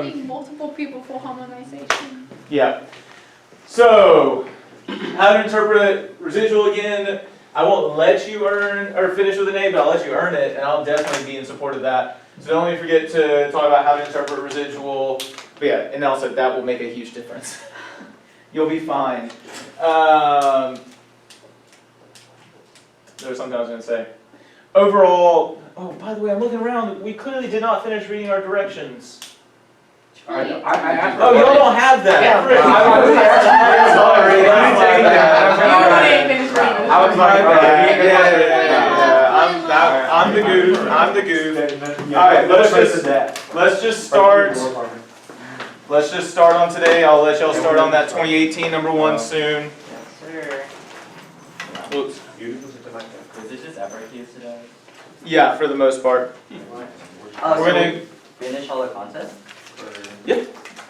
need multiple people for harmonization. Yeah. So, how to interpret residual again. I won't let you earn or finish with an A, but I'll let you earn it, and I'll definitely be in support of that. So don't forget to talk about how to interpret residual. But yeah, and also that will make a huge difference. You'll be fine. There was something I was going to say. Overall, oh, by the way, I'm looking around. We clearly did not finish reading our directions. I asked Oh, y'all don't have that. Yeah, I was my bad. I'm the goof. I'm the goof. All right, let's just start. Let's just start on today. I'll let y'all start on that 2018 number 1 soon. Yes, sir. Whoops. Was it just FRQs today? Yeah, for the most part. Oh, We're gonna finish all the content?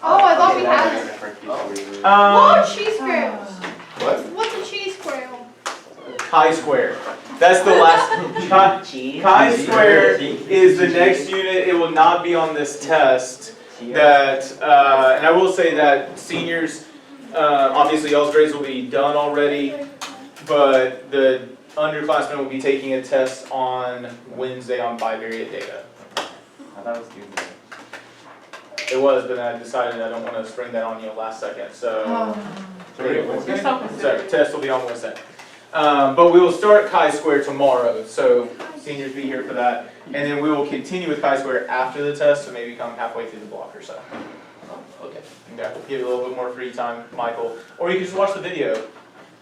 Oh, I thought we had it. What cheese squares? What? What's a cheese square? Chi-square. That's the last. Chi-square is the next unit. It will not be on this test. That and I will say that seniors, obviously y'all's grades will be done already, but the underclassmen will be taking a test on Wednesday on Bivariate Data. I thought it was Tuesday. It was, but then I decided I don't want to spring that on you last second, so. Sorry, test will be on Wednesday. But we will start chi-square tomorrow, so seniors be here for that. And then we will continue with chi-square after the test, so maybe come halfway through the block or so. Okay. Give you a little bit more free time, Michael. Or you can just watch the video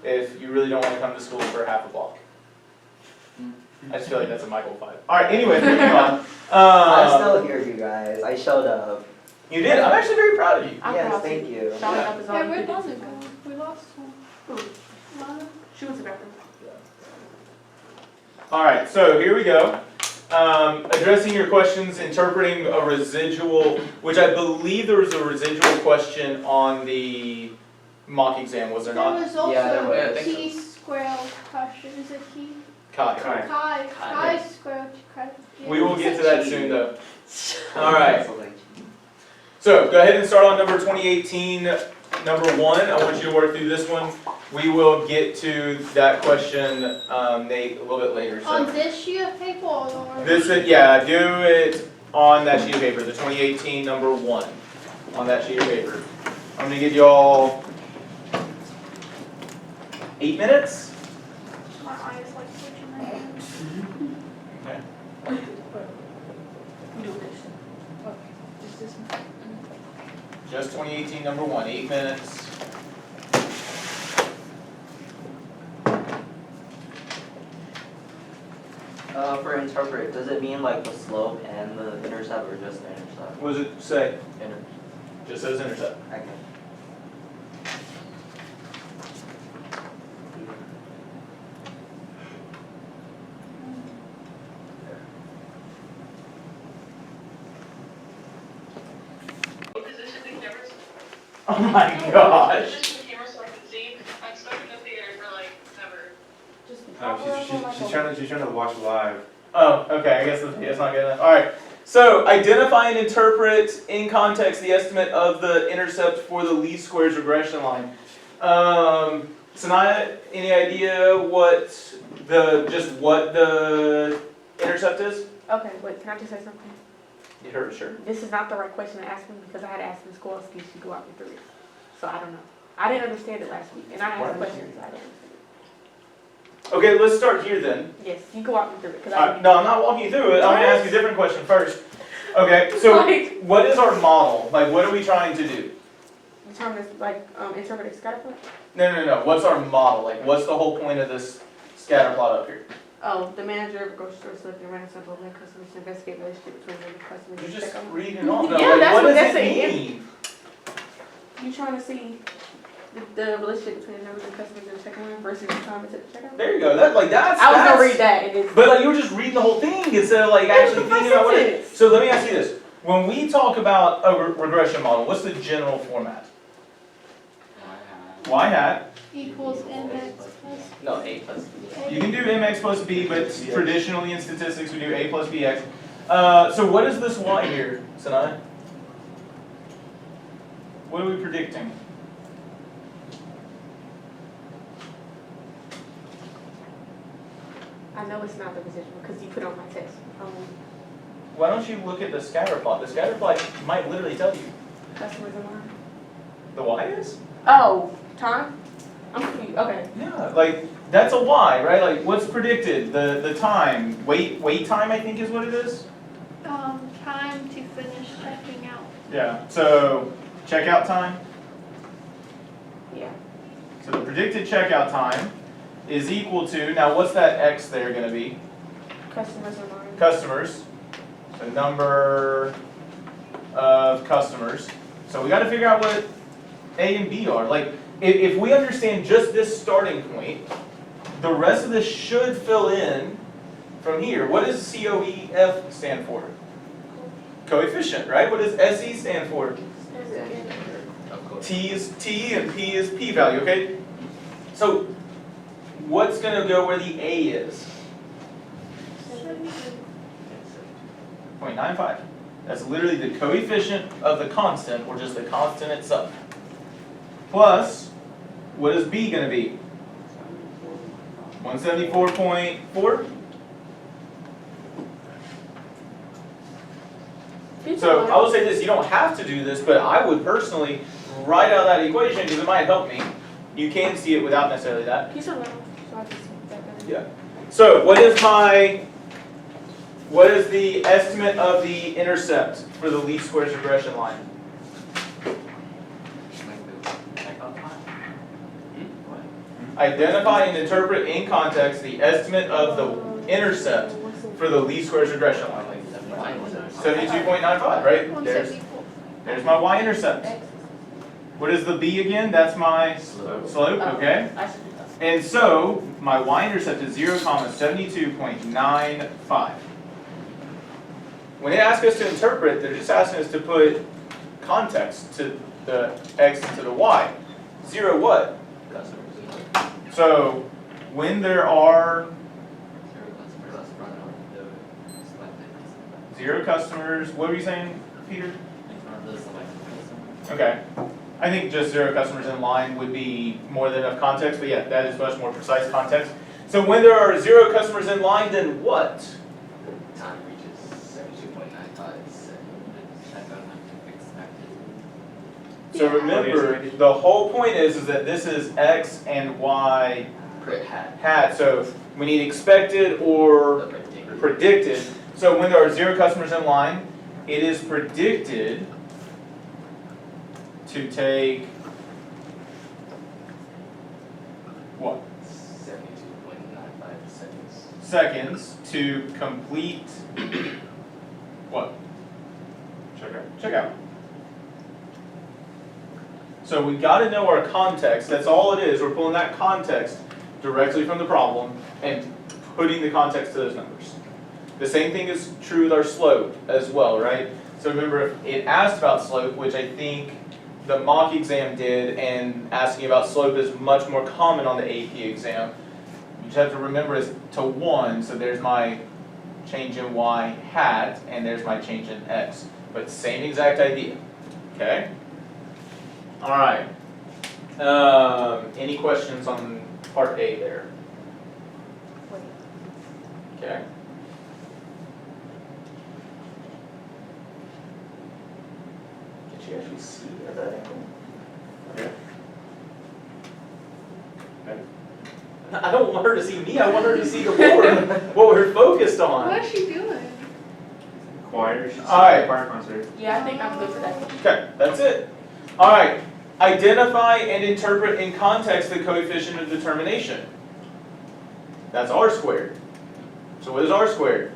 if you really don't want to come to school for half a block. I just feel like that's a Michael vibe. Alright, anyway, moving on. I'm still here, you guys. I showed up. You did? I'm actually very proud of you. Yes, thank you. Hey, where does it go? We lost one. She went to the bathroom. Alright, so here we go. Addressing your questions, interpreting a residual, which I believe there was a residual question on the mock exam, was there There not? was also Yeah, there was. a key square question. Is it key? Kai. Chi square. We will get to that soon though. Alright, so go ahead and start on number 2018, number 1. I want you to work through this one. We will get to that question, Nate, a little bit later. So. On this sheet of paper or? This, yeah, do it on that sheet of paper, the 2018 number 1, on that sheet of paper. I'm going to give you all 8 minutes. My eyes like switching my hands. Okay. Just 2018 number 1, 8 minutes. For interpret, does it mean like the slope and the intercept or just the intercept? What does it say? Inter Just says intercept. okay. Oh my gosh. She's trying to watch live. Oh, okay, I guess it's not good enough. Alright, so identify and interpret in context the estimate of the intercept for the least squares regression line. Sanaya, any idea what the intercept is? Okay, wait, can I just say something? You heard, sure. This is not the right question to ask me because I had to ask Ms. Kowalski, she go out me through it. So I don't know. I didn't understand it last week, and I asked questions, I didn't understand it. Okay, let's start here then. Yes, you go walk me through it. Cause No, I'm not walking you through it. I'm going to ask you a different question first. Okay, so what is our model? Like, what are we trying to do? Determine, like, interpret a scatter plot? No. What's our model? Like, what's the whole point of this scatter plot up here? Oh, the manager of a grocery store selecting random sample of customers to investigate the relationship between them and customers. You're and just check on them. reading off. No, Yeah, like, that's what what does that's it saying. mean? You trying to see the relationship between the numbers and customers and check on them versus the time to check on them? There you go. That's I was gonna read that and it's. But like, you were just reading the whole thing instead of like actually thinking about what it is. So let me ask you this. When we talk about a regression model, what's the general format? Y hat. Equals mx plus. No, A plus B. You can do mx plus b, but traditionally in statistics we do a plus bx. So what is this y here, Sanai? What are we predicting? I know it's not the residual because you put it on my test. Why don't you look at the scatter plot? The scatter plot might literally tell you. Customers in line. The Y is? Oh, time? I'm confused. Okay. Yeah, like, that's a Y, right? Like, what's predicted? The time, wait time, I think is what it is? Time to finish checking out. Yeah, so checkout time. Yeah. So the predicted checkout time is equal to, now what's that X there gonna be? Customers in line. Customers, the number of customers. So we gotta figure out what A and B are. Like, if we understand just this starting point, the rest of this should fill in from here. What does COEF stand for? Coefficient, right? What does SE stand for? T is T and P is P value, okay? So what's gonna go where the A is? 0.95. That's literally the coefficient of the constant, or just the constant itself. Plus, what is B gonna be? 174.4? So I will say this, you don't have to do this, but I would personally write out that equation because it might help me. You can see it without necessarily that. Can you turn around so I can see that better? Yeah. So what is the estimate of the intercept for the least squares regression line? Identify and interpret in context the estimate of the intercept for the least squares regression line. 72.95, right? There's my y-intercept. What is the b again? That's my slope, okay? I should do that. And so, my y-intercept is 0, 72.95. When they ask us to interpret, they're just asking us to put context to the x and to the y. 0 what? So, when there are 0 customers, what were you saying, Peter? Okay. I think just 0 customers in line would be more than enough context, but yeah, that is much more precise context. So when there are 0 customers in line, then what? Time reaches 72.95 expected. So remember, the whole point is that this is x and y hat. So we need expected or predicted. So when there are 0 customers in line, it is predicted to take what? 72.95 seconds. Seconds to complete what? Checkout. So we got to know our context. That's all it is. We're pulling that context directly from the problem and putting the context to those numbers. The same thing is true with our slope as well, right? So remember, it asked about slope, which I think the mock exam did, and asking about slope is much more common on the AP exam. You just have to remember it's to 1, so there's my change in y hat, and there's my change in x. But same exact idea, okay? All right. Any questions on part A there? Okay. Can she actually see at that angle? Yeah. I don't want her to see me, I want her to see the board, what we're focused on. What is she doing? Choir, she's All right. a choir concert. Yeah, I think I'm good for that. Okay, that's it. All right, identify and interpret in context the coefficient of determination. That's r squared. So what is r squared?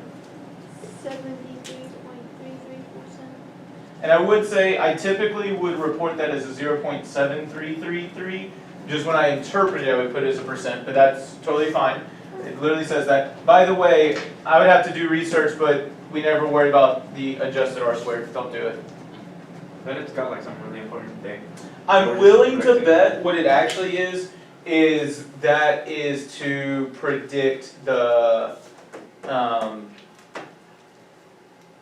73.334%. And I would say I typically would report that as a 0.7333. Just when I interpret it, I would put it as a percent, but that's totally fine. It literally says that. By the way, I would have to do research, but we never worry about the adjusted r squared. Don't do it. Then it's got like some really important thing. I'm willing to bet what it actually is that is to predict the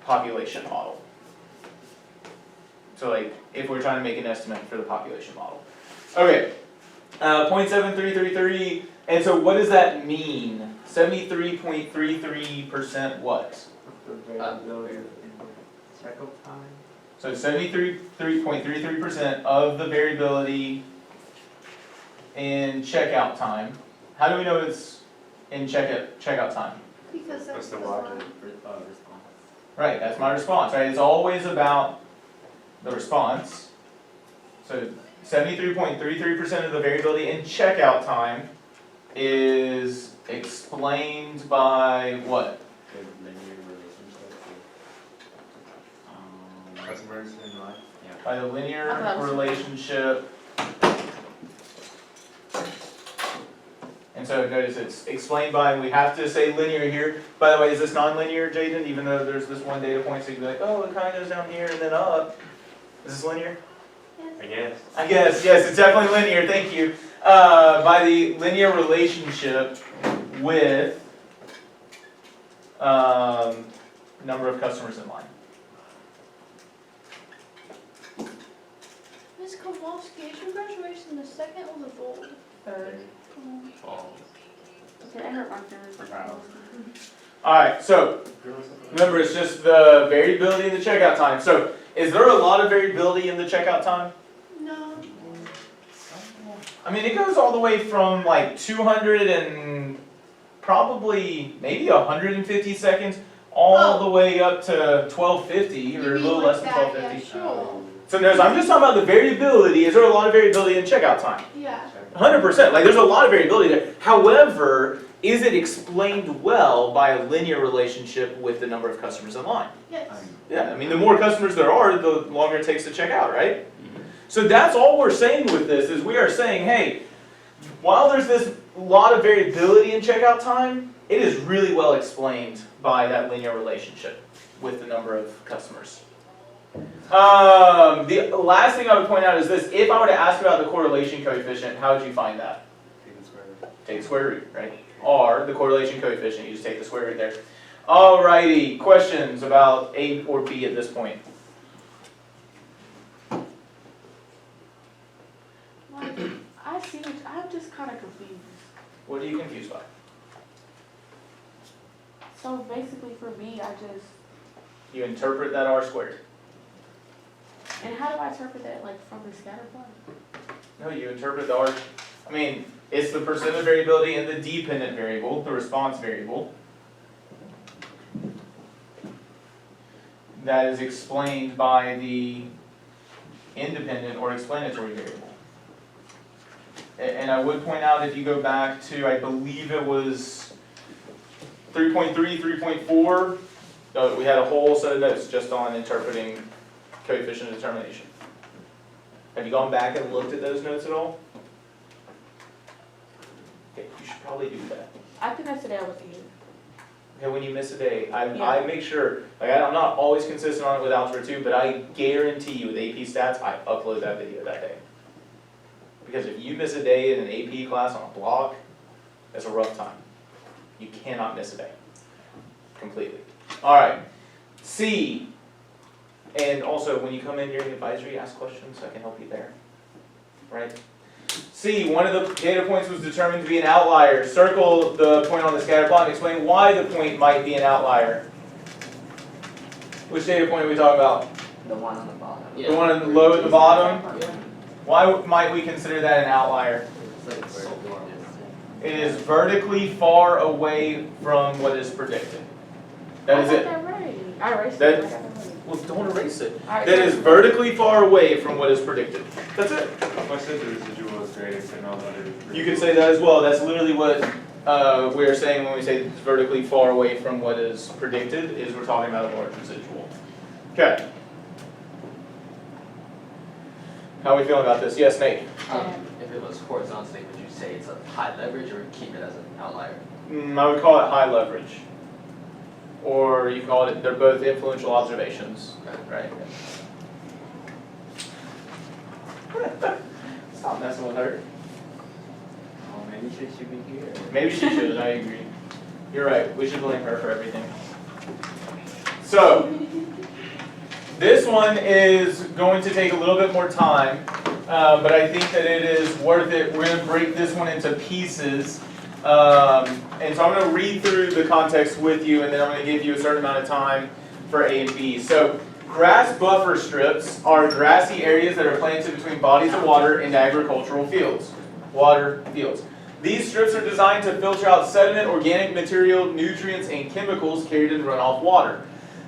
population model. So like, if we're trying to make an estimate for the population model. Okay, 0.7333, and so what does that mean? 73.33% what? Cycle time. So 73.33% of the variability in checkout time. How do we know it's in checkout time? Because What's that's the the logic? one. Response. Right, that's my response, right? It's always about the response. So 73.33% of the variability in checkout time is explained by what? Customers in line. By the I linear thought it was- relationship. And so notice it's explained by, and we have to say linear here. By the way, is this nonlinear, Jaden? Even though there's this one data point, so you can be like, oh, it kind of goes down here and then up. Is this linear? I guess. I guess, yes, it's definitely linear, thank you. By the linear relationship with number of customers in line. Miss Kowalski, is your graduation the second or the fourth? Third. Okay, I hurt my feelings. Alright, so remember it's just the variability in the checkout time. So is there a lot of variability in the checkout time? No. I mean, it goes all the way from like 200 and probably maybe 150 seconds all the way up to 1250 or a little less than 1250. Yeah, sure. So notice, I'm just talking about the variability. Is there a lot of variability in checkout time? Yeah. 100%, like there's a lot of variability there. However, is it explained well by a linear relationship with the number of customers in line? Yes. Yeah, I mean, the more customers there are, the longer it takes to check out, right? So that's all we're saying with this, is we are saying, hey, while there's this lot of variability in checkout time, it is really well explained by that linear relationship with the number of customers. The last thing I would point out is this: if I were to ask about the correlation coefficient, how would you find that? Take the square root, right? R, the correlation coefficient, you just take the square root there. Alrighty, questions about A or B at this point? Like, I see, I'm just kind of confused. What are you confused by? So basically for me, You interpret that R squared. and how do I interpret that, like, from the scatter plot? No, you interpret the R, I mean, it's the percent of variability in the dependent variable, the response variable. That is explained by the independent or explanatory variable. And I would point out, if you go back to, I believe it was 3.3, 3.4, we had a whole set of notes just on interpreting coefficient determination. Have you gone back and looked at those notes at all? Okay, you should probably do that. I think I said that was you. Okay, when you miss a day, I Yeah. make sure, like I'm not always consistent on it with Algebra 2, but I guarantee you with AP Stats, I upload that video that day. Because if you miss a day in an AP class on a block, that's a rough time. You cannot miss a day. Completely. Alright, C. And also, when you come in during advisory, ask questions so I can help you there. Right? C, one of the data points was determined to be an outlier. Circle the point on the scatter plot and explain why the point might be an outlier. Which data point are we talking about? The one on the bottom. The one on the low at the bottom? Yeah. Why might we consider that an outlier? It's like so far. It is vertically far away from what is predicted. That is I it. got that right. I erased That- it. I got that right. Well, don't erase it. Alright, That is vertically far away from what is predicted. That's it. If I said the residual is greater than all the other. You could say that as well. That's literally what we're saying when we say it's vertically far away from what is predicted, is we're talking about a large residual. Okay. How are we feeling about this? Yes, Nate? If it was horizontally, would you say it's a high leverage or keep it as an outlier? I would call it high leverage. Or you call it, they're both influential observations, right? Stop messing with her. Oh, maybe she should be here. Maybe she should, I agree. You're right, we should blame her for everything. So, This one is going to take a little bit more time, but I think that it is worth it. We're going to break this one into pieces. And so I'm going to read through the context with you, and then I'm going to give you a certain amount of time for A and B. So grass buffer strips are grassy areas that are planted between bodies of water and agricultural fields. Water fields. These strips are designed to filter out sediment, organic material, nutrients, and chemicals carried in runoff water.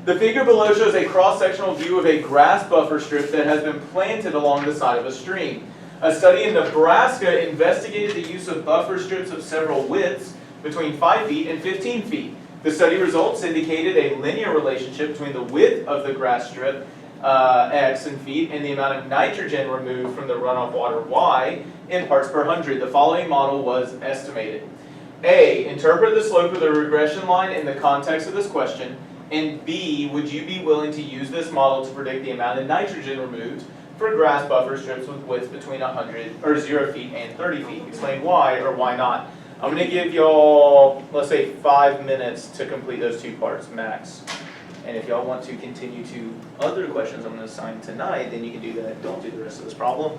The figure below shows a cross-sectional view of a grass buffer strip that has been planted along the side of a stream. A study in Nebraska investigated the use of buffer strips of several widths between 5 feet and 15 feet. The study results indicated a linear relationship between the width of the grass strip, X in feet, and the amount of nitrogen removed from the runoff water, Y, in parts per hundred. The following model was estimated. A, interpret the slope of the regression line in the context of this question. And B, would you be willing to use this model to predict the amount of nitrogen removed for grass buffer strips with widths between 0 feet and 30 feet? Explain why or why not. I'm going to give y'all, let's say, 5 minutes to complete those 2 parts, max. And if y'all want to continue to other questions I'm going to assign tonight, then you can do that. Don't do the rest of this problem.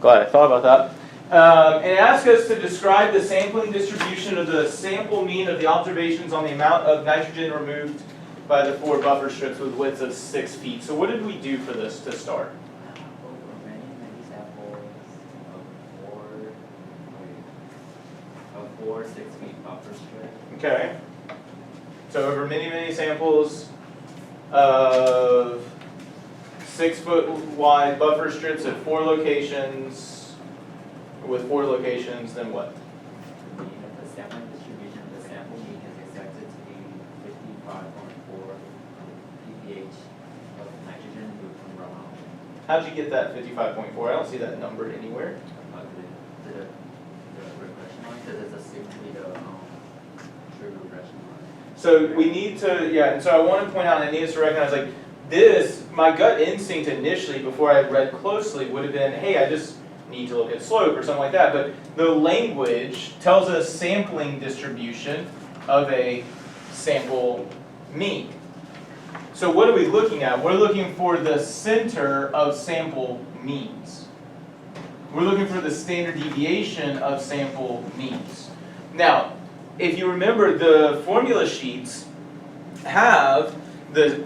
Glad I thought about that. And it asks us to describe the sampling distribution of the sample mean of the observations on the amount of nitrogen removed by the 4 buffer strips with widths of 6 feet. So what did we do for this to start? Many samples of 4 6 feet buffer strip. Okay. So over many samples of 6 foot wide buffer strips at 4 locations. With 4 locations, then what? The mean of the sampling distribution of the sample mean is expected to be 55.4 pph of nitrogen removed from runoff. How'd you get that 55.4? I don't see that number anywhere. The regression line, because it's assumed to be the true regression line. So we need to, yeah, and so I want to point out, I need us to recognize, like, this, my gut instinct initially, before I read closely, would have been, hey, I just need to look at slope or something like that, but the language tells us sampling distribution of a sample mean. So what are we looking at? We're looking for the center of sample means. We're looking for the standard deviation of sample means. Now, if you remember, the formula sheets have those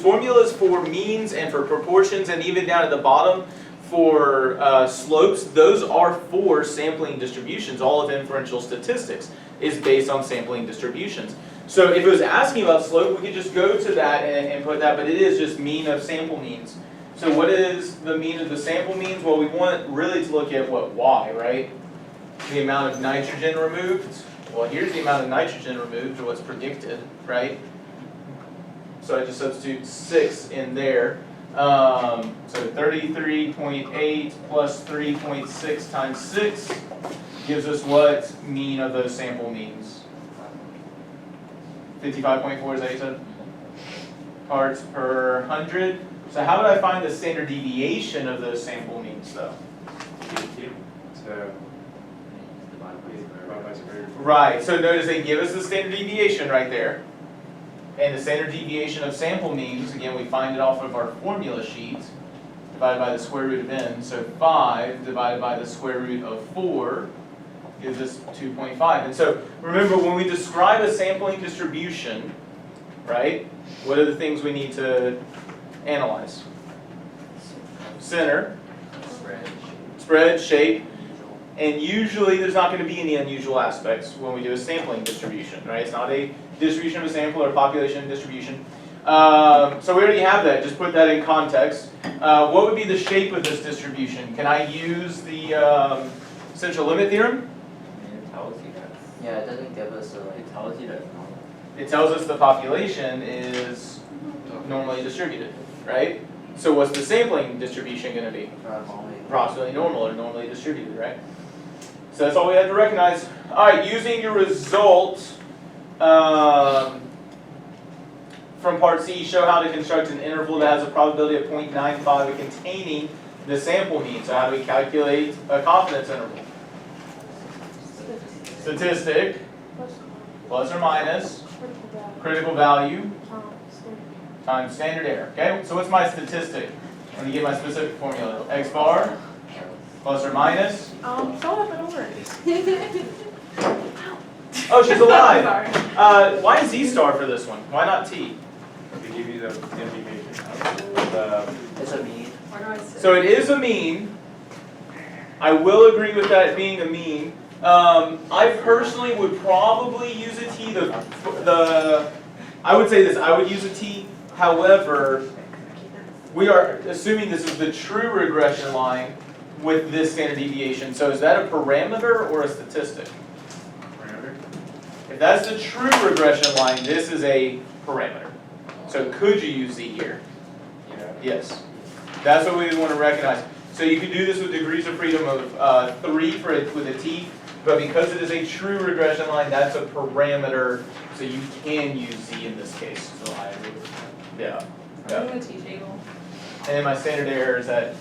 formulas for means and for proportions, and even down at the bottom for slopes. Those are for sampling distributions. All of inferential statistics is based on sampling distributions. So if it was asking about slope, we could just go to that and put that, but it is just mean of sample means. So what is the mean of the sample means? Well, we want really to look at what, Y, right? The amount of nitrogen removed. Well, here's the amount of nitrogen removed, or what's predicted, right? So I just substitute 6 in there. So 33.8 plus 3.6 times 6 gives us what mean of those sample means? 55.4, is that you said? Parts per 100. So how would I find the standard deviation of those sample means, though? So, divided by square root. Right, so notice they give us the standard deviation right there. And the standard deviation of sample means, again, we find it off of our formula sheet, divided by the square root of n. So 5 divided by the square root of 4 gives us 2.5. And so remember, when we describe a sampling distribution, right, what are the things we need to analyze? Center, spread, shape, and usually there's not going to be any unusual aspects when we do a sampling distribution, right? It's not a distribution of a sample or population distribution. So we already have that. Just put that in context. What would be the shape of this distribution? Can I use the central limit theorem? It tells you that. Yeah, it doesn't give us a, It tells you that it's normal. It tells us the population is normally distributed, right? So what's the sampling distribution going to be? Approximately normal or normally distributed, right? So that's all we have to recognize. All right, using your result from part C, show how to construct an interval that has a probability of 0.95 containing the sample mean. So how do we calculate a confidence interval? Statistic plus or minus critical value times standard error. Okay, so what's my statistic? Let me get my specific formula. X bar plus or minus. Show up in order. Oh, she's alive. Sorry. Why Z star for this one? Why not T? To give you the indication. It's a mean. So it is a mean. I will agree with that being a mean. I personally would probably use a T. I would say this. I would use a T. However, we are assuming this is the true regression line with this standard deviation. So is that a parameter or a statistic? Parameter. If that's the true regression line, this is a parameter. So could you use Z here? Yeah. Yes. That's what we want to recognize. So you could do this with degrees of freedom of 3 with a T, but because it is a true regression line, that's a parameter, so you can use Z in this case. So I agree with that. Yeah. I'm Yeah. gonna teach Eagle. And then my standard error is at,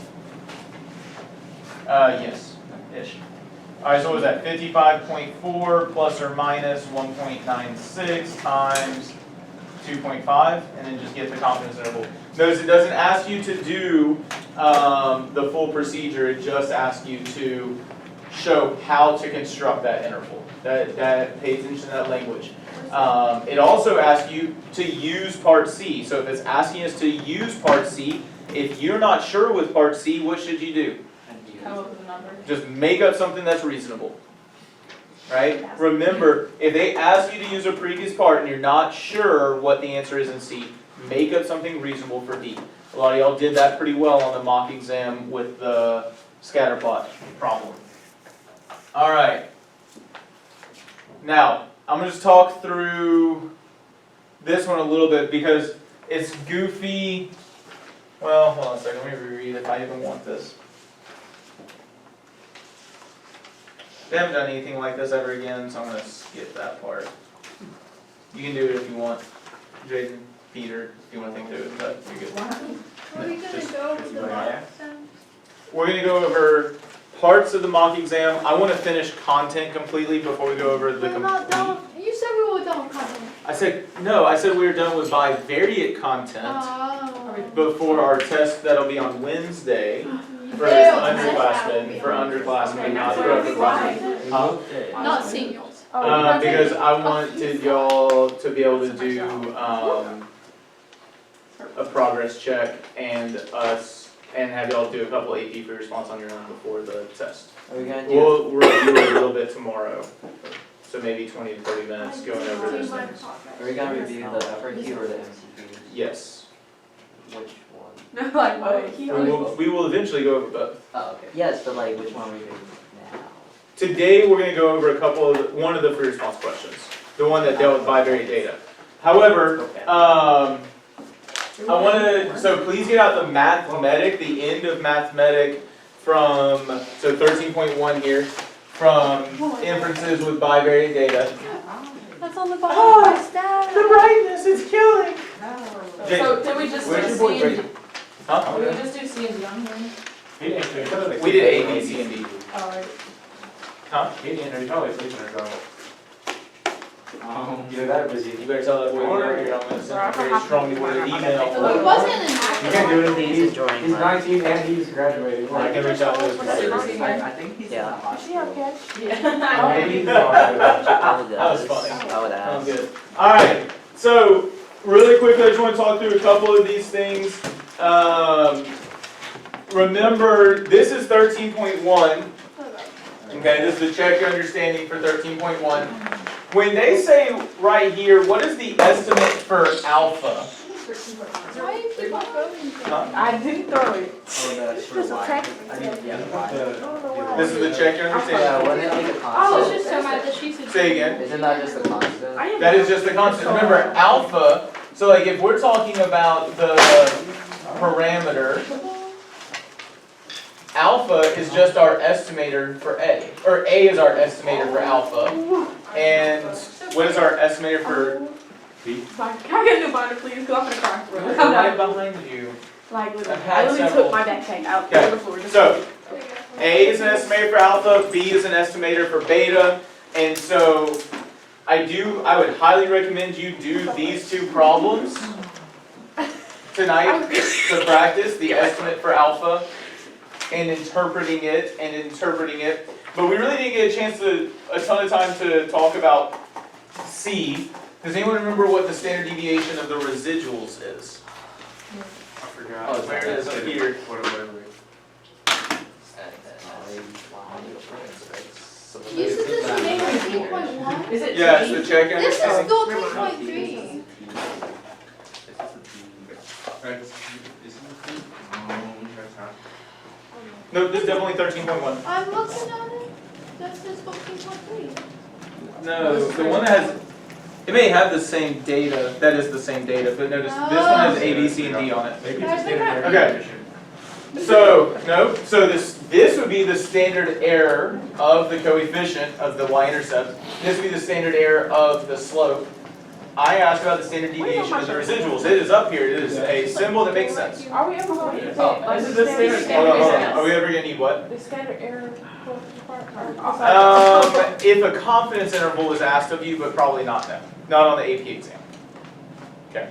yes, ish. All right, so what was that? 55.4 plus or minus 1.96 times 2.5, and then just get the confidence interval. Notice it doesn't ask you to do the full procedure, it just asks you to show how to construct that interval. That pays attention to that language. It also asks you to use part C. So if it's asking us to use part C, if you're not sure with part C, what should you do? Come up with a number. Just make up something that's reasonable. Right? Remember, if they ask you to use a previous part and you're not sure what the answer is in C, make up something reasonable for D. A lot of y'all did that pretty well on the mock exam with the scatterplot problem. All right. Now, I'm going to just talk through this one a little bit because it's goofy. Well, hold on a second. Let me reread if I even want this. They haven't done anything like this ever again, so I'm going to skip that part. You can do it if you want. Jaden, Peter, if you want to think through it, but you're good. Are we gonna Just- go over the like mock that. exam? We're going to go over parts of the mock exam. I want to finish content completely before we go over the We're not complete. done. You said we were done with content. I said, no, I said we were done with bivariate content Oh. before our test that'll be on Wednesday for Ew, underclassmen, not for upperclassmen. Huh? Not seniors. Because I wanted y'all to be able to do a progress check and have y'all do a couple AP free response on your own before the test. Are we gonna do? We'll review it a little bit tomorrow, so maybe 20 to 30 minutes going over those things. Are we gonna review the FRQ or the MCQ? Yes, Which one? Like, what? we will eventually go over both. Oh, okay. Yes, but like, which one are we doing now? Today, we're going to go over one of the free response questions, the one that dealt with bivariate data. However, I want to, so please get out the mathematic, the end of mathematic from, so 13.1 here, from inferences with bivariate data. That's on the bottom. The brightness is killing. So did we just Where's do your boy C and D? Brady? Huh? Did we just do C and D on here? We did A, B, C, and D. Alright. Huh? You're probably sleeping or something. Either that or busy. You better tell that boy you're on this very strongly worded email. It wasn't an You can't do anything, He's enjoying he's life. 19 and he's graduating. I can reach out to his Super brother. senior. I think he's in the hospital. Yeah. Maybe he's not. That was funny. I would Sounds ask. good. Alright, so really quickly, I just want to talk through a couple of these things. Remember, this is 13.1. Okay, this is the check your understanding for 13.1. When they say right here, what is the estimate for alpha? Why do you keep on going? Huh? I didn't throw it. Oh, that's for Just a why. text. I didn't get I why. don't know why. This is the check your Yeah, understanding. wouldn't it be the I was constant? just so mad that she said. Say again. Isn't that just the constant? That is just the constant. Remember, alpha, so like if we're talking about the parameter, alpha is just our estimator for A. Or A is our estimator for alpha. And what is our estimator for B? Can I get a new binder, please? Because I'm gonna cry for real. I'm right behind you. Like, literally, I've had I literally several. took my backpack out Okay, on the floor. Just so A is an estimator for alpha, B is an estimator for beta, and so I would highly recommend you do these two problems tonight to practice the estimate for alpha and interpreting it. But we really didn't get a ton of time to talk about C. Does anyone remember what the standard deviation of the residuals is? I forgot. Oh, where it is up here. You said this was made 13.1? Is it Yeah, T? so check it. This is still 3.3. No, this is definitely 13.1. I'm looking at it. That says 14.3. No, the one that has, it may have the same data, that is the same data, but notice this one has A, B, C, and D on it. Maybe it's a standard Okay. error. So, no, so this would be the standard error of the coefficient of the y-intercept. This would be the standard error of the slope. I asked about the standard deviation of the residuals. It is up here. It is a symbol that makes sense. Are we ever going to use Oh, it? Like this is the standard Hold on. Are we ever gonna need what? The standard error part? If a confidence interval is asked of you, but probably not now. Not on the AP exam. Okay.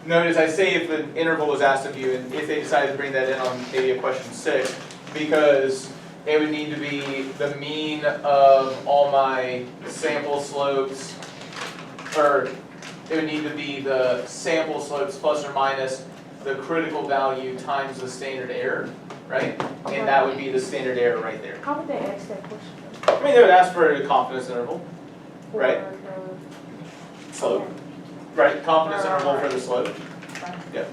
Notice I say if an interval was asked of you, and if they decided to bring that in on maybe a question 6, because it would need to be the mean of all my sample slopes, or it would need to be the sample slopes plus or minus the critical value times the standard error, right? And that would be the standard error right there. How would they ask that question? I mean, they would ask for a confidence interval, right? Slope, right? Confidence interval for the slope. Yep.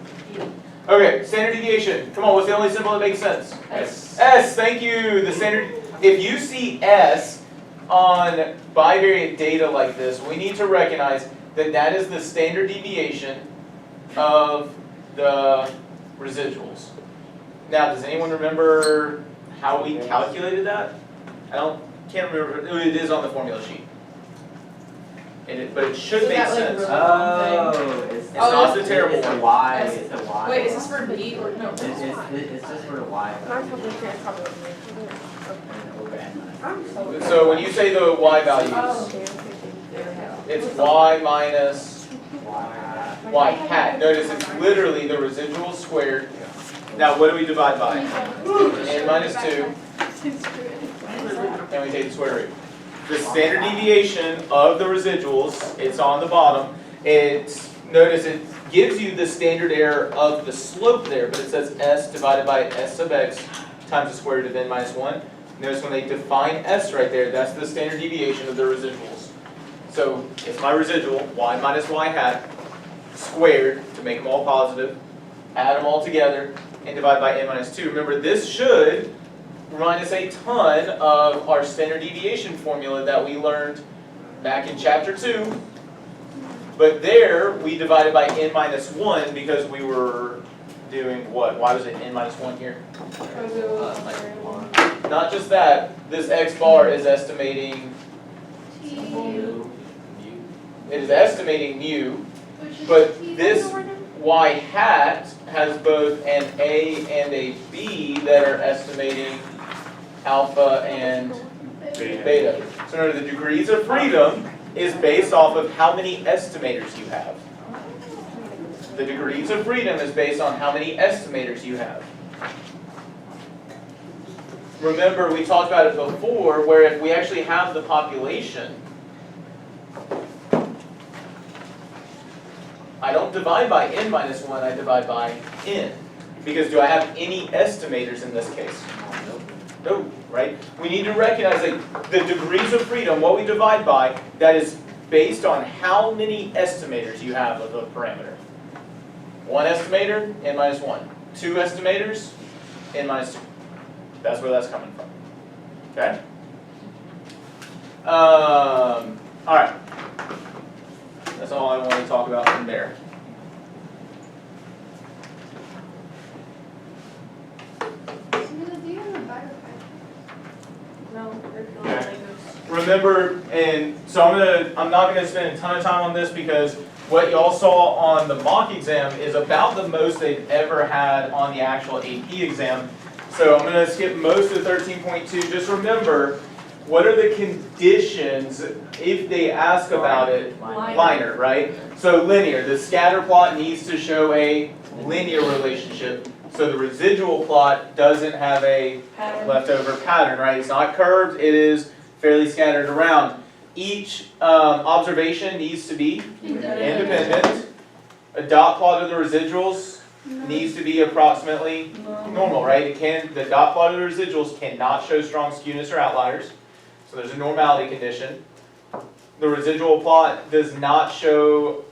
Okay, standard deviation. Come on, what's the only symbol that makes sense? S. S, thank you. The standard, if you see S on bivariate data like this, we need to recognize that that is the standard deviation of the residuals. Now, does anyone remember how we calculated that? Can't remember. It is on the formula sheet. But it should So make that, like, sense. really- Oh, It's not the terrible It's a one. Y, it's a Y. Wait, is this for B or no? It's just for the Y. Mine's probably probably. And over N minus. I'm so. So when you say the Y values, Oh, okay. it's Y minus Y. Y hat. Notice it's literally the residual squared. Now what do we divide by? N minus 2, and we take the square root. The standard deviation of the residuals, it's on the bottom. Notice it gives you the standard error of the slope there, but it says S divided by S sub x times the square root of n minus 1. Notice when they define S right there, that's the standard deviation of the residuals. So it's my residual, Y minus Y hat, squared to make them all positive, add them all together, and divide by n minus 2. Remember, this should remind us a ton of our standard deviation formula that we learned back in chapter 2. But there, we divided by n minus 1 because we were doing what? Why was it n minus 1 here? Not just that, this x bar is estimating, it is estimating mu, but this y hat has both an A and a B that are estimating alpha and beta. So remember, the degrees of freedom is based off of how many estimators you have. The degrees of freedom is based on how many estimators you have. Remember, we talked about it before, where if we actually have the population, I don't divide by n minus 1, I divide by n. Because do I have any estimators in this case? No, right? We need to recognize that the degrees of freedom, what we divide by, that is based on how many estimators you have of a parameter. 1 estimator, n minus 1. 2 estimators, n minus 2. That's where that's coming from. Okay? Alright. That's all I want to talk about from there. No, there's no Okay. language. Remember, and so I'm not gonna spend a ton of time on this because what y'all saw on the mock exam is about the most they've ever had on the actual AP exam. So I'm gonna skip most of 13.2. Just remember, what are the conditions if they ask about it? Linear, right? So linear, the scatter plot needs to show a linear relationship. So the residual plot doesn't have a leftover pattern, right? It's not curved, it is fairly scattered around. Each observation needs to be independent. A dot plot of the residuals needs to be approximately normal, right? The dot plot of the residuals cannot show strong skewness or outliers. So there's a normality condition. The residual plot does not show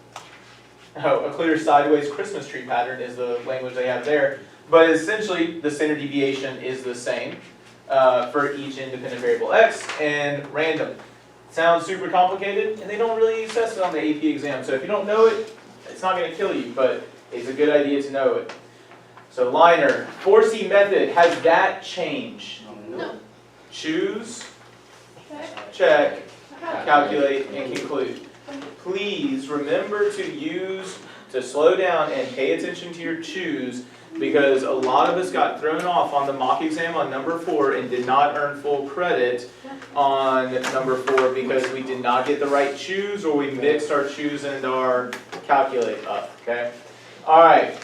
a clear sideways Christmas tree pattern is the language they have there. But essentially, the standard deviation is the same for each independent variable x and random. Sounds super complicated, and they don't really assess it on the AP exam. So if you don't know it, it's not going to kill you, but it's a good idea to know it. So liner, 4C method, has that changed? No. Choose, check, calculate, and conclude. Please remember to slow down and pay attention to your choose, because a lot of us got thrown off on the mock exam on number 4 and did not earn full credit on number 4 because we did not get the right choose, or we mixed our choose and our calculate up, okay? All right.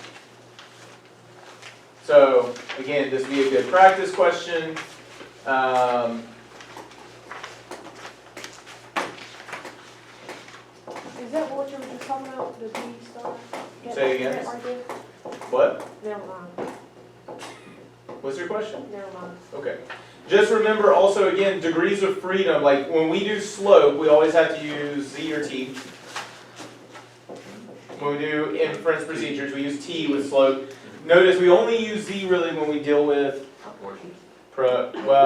So again, this would be a good practice question. Is that what you were just talking about, the B star? Say again? Right there? What? Never mind, What's your question? never mind. Okay. Just remember also, again, degrees of freedom. Like when we do slope, we always have to use Z or T. When we do inference procedures, we use T with slope. Notice we only use Z really when we deal with proportions.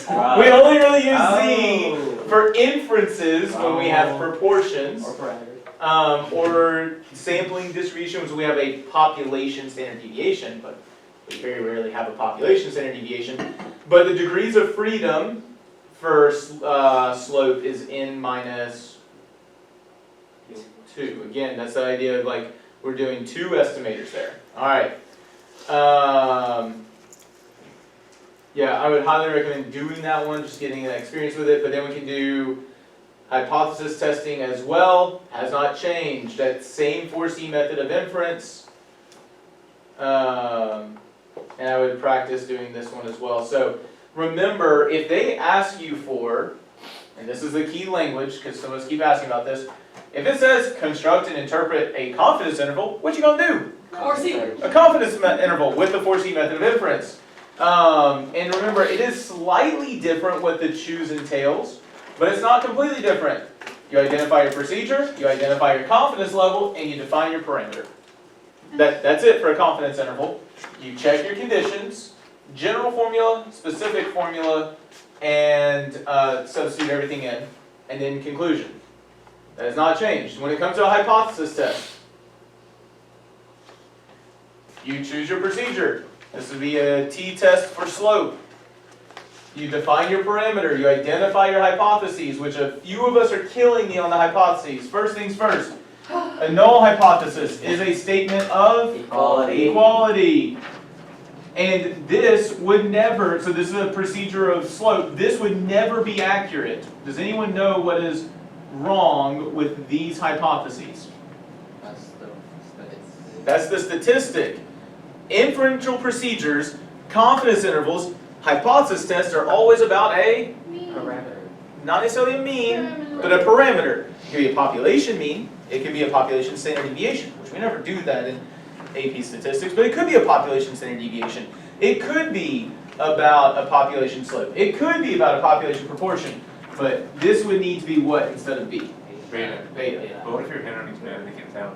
Wow. We only really use Z Oh. for inferences when we have proportions. Or parameters. Or sampling distributions when we have a population standard deviation, but we very rarely have a population standard deviation. But the degrees of freedom for slope is n minus 2. Again, that's the idea of like we're doing 2 estimators there. All right. Yeah, I would highly recommend doing that one, just getting an experience with it. But then we can do hypothesis testing as well. Has not changed. That same 4C method of inference. And I would practice doing this one as well. So remember, if they ask you for, and this is the key language because some of us keep asking about this, if it says construct and interpret a confidence interval, what you gonna do? 4C. A confidence interval with the 4C method of inference. And remember, it is slightly different what the choose entails, but it's not completely different. You identify your procedure, you identify your confidence level, and you define your parameter. That's it for a confidence interval. You check your conditions, general formula, specific formula, and substitute everything in, and then conclusion. That has not changed. When it comes to a hypothesis test, you choose your procedure. This would be a t-test for slope. You define your parameter, you identify your hypotheses, which a few of us are killing me on the hypotheses. First things first, a null hypothesis is a statement of equality. And this would never, so this is a procedure of slope, this would never be accurate. Does anyone know what is wrong with these hypotheses? That's the statistic. Inferential procedures, confidence intervals, hypothesis tests are always about a, Parameter. not necessarily a mean, but a parameter. It can be a population mean, it can be a population standard deviation, which we never do that in AP statistics, but it could be a population standard deviation. It could be about a population slope. It could be about a population proportion, but this would need to be what instead of B? Beta. Beta. But what if your handwriting's bad and they can't tell?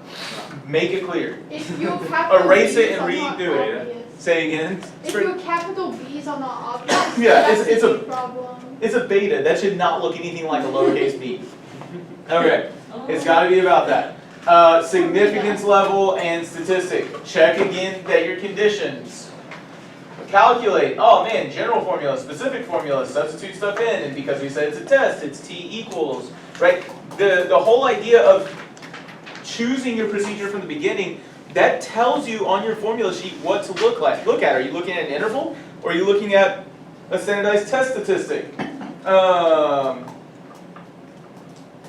Make it clear. If you have capital Erase it B's and on the redo it. obvious. Say again. If you have capital B's on the obvious, Yeah, that's it's a a- big problem. It's a beta. That should not look anything like a lowercase b. Okay, it's got to be about that. Significance level and statistic. Check again that your conditions. Calculate. Oh man, general formula, specific formula, substitute stuff in, and because we said it's a test, it's t equals, right? The whole idea of choosing your procedure from the beginning, that tells you on your formula sheet what to look at. Are you looking at an interval? Or are you looking at a standardized test statistic?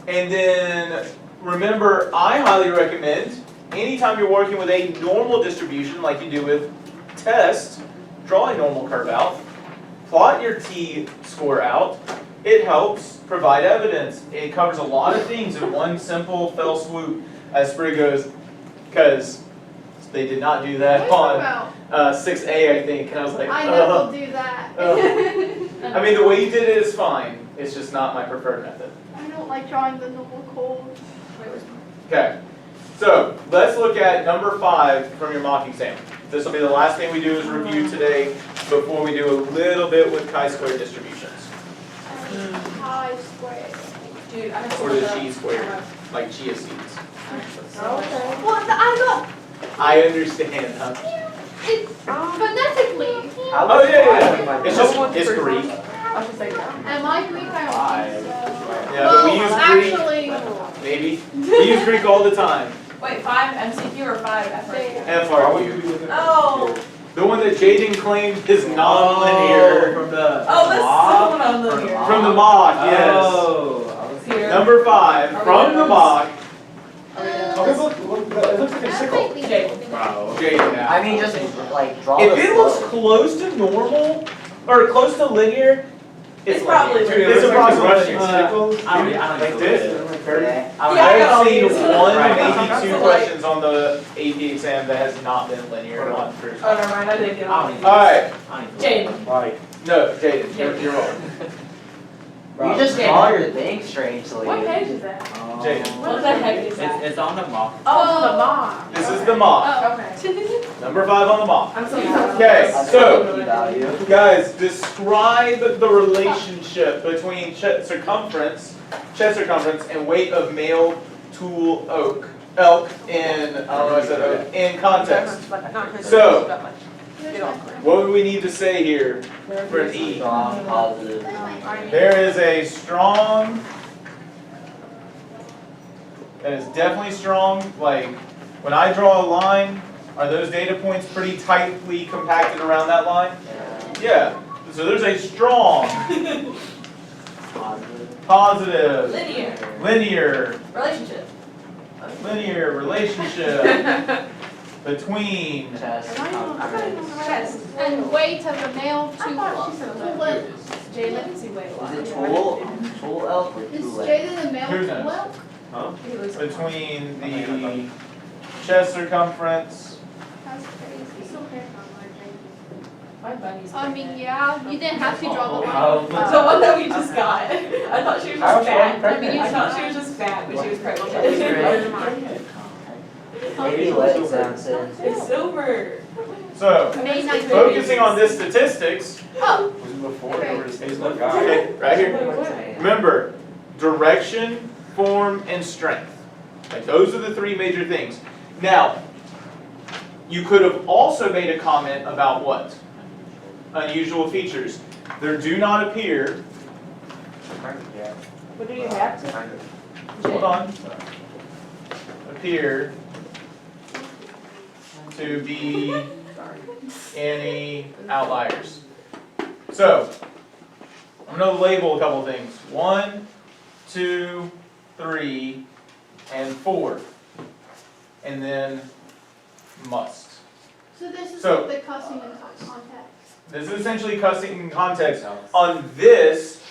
And then remember, I highly recommend anytime you're working with a normal distribution like you do with test, draw a normal curve out, plot your t-score out. It helps provide evidence. It covers a lot of things in one simple fell swoop, as Sprig goes, because they did not do that What on about? 6A, I think, and I was like, I never do that. I mean, the way you did it is fine. It's just not my preferred method. I don't like drawing the normal cold. Okay, so let's look at number 5 from your mock exam. This will be the last thing we do is review today before we do a little bit with chi-square distributions. Chi-square. Dude, I have to Or look the up. chi-square, like chia seeds. Okay. Well, I got I understand, huh? it's phonetically. Oh, yeah. It's just, it's Greek. I should say that. Am I Greek? I don't think so. Yeah, but we use Greek, Actually, maybe. We use Greek all the time. Wait, 5 MCQ or 5 FRQ? FRQ. Oh, The one that Jaden claimed is non-linear. From the. oh, this is the one I'm looking at. From the mock, yes. Oh, I was Here. Number 5, from the mock, It looks like a sickle. Wow. Jaden. I mean, just like draw If the it looks slope. close to normal, or close to linear, It's probably linear. linear. It's approximately Sickles. I don't Like think this. so. Like very- Yeah. Yeah, I got all I've seen these. one, Right. maybe 2 Like- questions on the AP exam that has not been linear on first. Oh, never mind, I didn't get I all don't these. Alright, Jaden. Like, no, Jaden, you're wrong. You just draw your thing strangely. What page is that? Jaden. What the heck is that? It's on the mock. Oh, the mom. This is the mock, oh. Okay. number 5 on the mock. I'm so sorry. Okay, That's so- the key value. Guys, describe the relationship between chest circumference and weight of male tool elk in, I don't know what I said, oak, in context. So, what do we need to say here for an E? Strong, positive. There is a strong, that is definitely strong, like, when I draw a line, are those data points pretty tightly compacted around that line? Yeah, so there's a strong, Positive. positive, Linear. linear, Relationship. relationship between Chest. Chest. And weight of the male I thought she said tool that. elk. Jaden, let me see weight a lot. Is it tool elk or Is tool elk? Jaden a male Who tool knows? elk? He looks like one. between the chest circumference. That's crazy. My bunny's I mean, pregnant. yeah, you didn't have to draw the line. Oh, The one that we just got. I thought she was I just was fat. pregnant. I thought she was just fat, but she was pregnant. Maybe let Samson. It's silver. So, May 9th. focusing on this statistics, Oh, was it before or was it Facebook? okay, right here. Remember, direction, form, and strength. Like those are the 3 major things. Now, you could have also made a comment about what? Unusual features. There do not appear, Yeah. But do you have to? Kind of. hold on, appear to be any outliers. So, I'm going to label a couple things. 1, 2, 3, and 4. And then must. so this is So- like the cussing in context. This is essentially cussing in context on this